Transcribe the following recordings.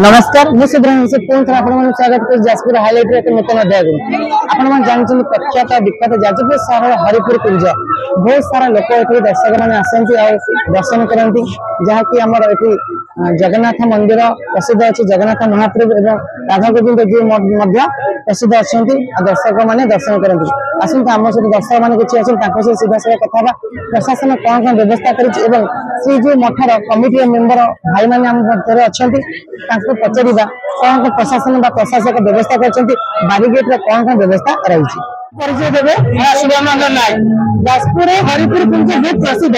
नमस्कार मुझे पुणी थर आप स्वागत कर जाजपुर हाइलाइट एक नूतन अध्याय आपण जानते प्रख्यात विख्यात जाजपुर सहर हरिपुर कुंज बहुत सारा लोक ये दर्शक मैंने आसती दर्शन करती जहाँकि आमर ये जगन्नाथ मंदिर प्रसिद्ध अच्छी जगन्नाथ महाप्रभु एवं राधा गोविंद जी प्रसिद्ध अच्छा दर्शक मैंने दर्शन करती आसत आम सहित दर्शक मैंने किसी अच्छे सीधा साधा कथा प्रशासन कौन कौन व्यवस्था कर जो मठर कमिटी मेम्बर भाई मैंने आम मध्य अच्छा पचारा कौन कौन प्रशासन प्रशासक व्यवस्था कर बारिगेट कौन कौन व्यवस्था रही परिचय देवे शिवानंद नायक जाजपुर हरिपुर कुंज बहुत प्रसिद्ध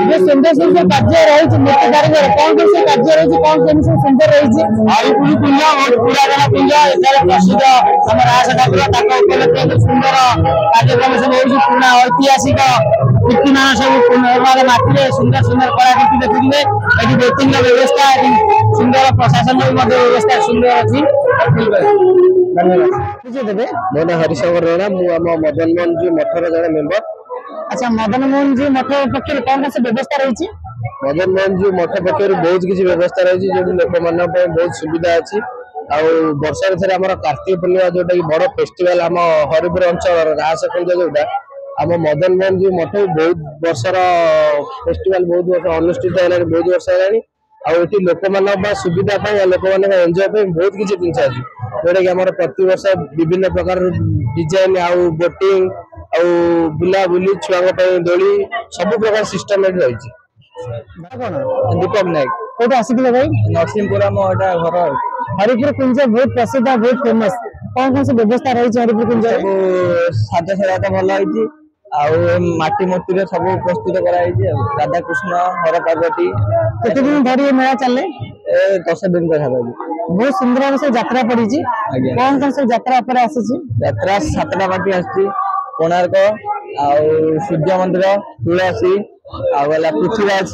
जो सुंदर सुंदर कार्य रही मूर्ति कारीगर कौन कौन से कार्य रही कौन कौन से सुंदर रही हरिपुर कुंज बहुत पुरातन कुंज एथार प्रसिद्ध आम राज ठाकुर उपलक्षे सुंदर कार्यक्रम सब हो पुराना ऐतिहासिक कीर्तिमान सब माटी सुंदर सुंदर कलाकृति देखिए ये बोटिंग व्यवस्था सुंदर प्रशासन व्यवस्था सुंदर अच्छी धन्यवाद मो ना हरिशंकर राणा मदन मोहन जी मठर जड़े मेम्बर। अच्छा मदन मोहन जी मठ पक्ष कौन से व्यवस्था रही मदन मोहन जी मठ पक्ष बहुत किसी व्यवस्था रही जो लोक मान बहुत सुविधा अच्छी वर्षा थे आम कार्तिक पूर्णिमा जोटा कि बड़ फेस्टिवल आम हरिपुर अंचल रासकुंज जोटा आम मदन मोहन जी मठ बहुत वर्षर फेस्टिवल बहुत वर्ष अनुष्ठित है बहुत वर्ष है आठी लोक मान सुविधा लोक मान एंजॉय बहुत किसी जिन अच्छी जोटा कि आम प्रति वर्ष विभिन्न प्रकार डिजाइन आउ बोटिंग आउ बुला बुली छुआ दोली सब प्रकार सिस्टम रही दीपक नायक कौट आसिले भाई नरसिंहपुर घर हरिपुर कुंज बहुत प्रसिद्ध बहुत फेमस कौन कौन से व्यवस्था रही हरिपुर कुंज साजसजा तो भल माटी मूर्ति सब प्रस्तुत कराई राधा कृष्ण हर पार्वती केते दिन धरी मेला चले 10 दिन बहुत सुंदर से यात्रा पड़ी कौन कौन से यात्रा पर आसी यात्रा 7टा पार्टी आसी कोणार्क सूर्य मंदिर तुलसी आला पृथ्वीराज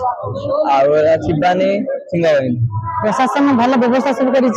आला शिवानी सिंहवाहिनी प्रशासन भल व्यवस्था सब करी।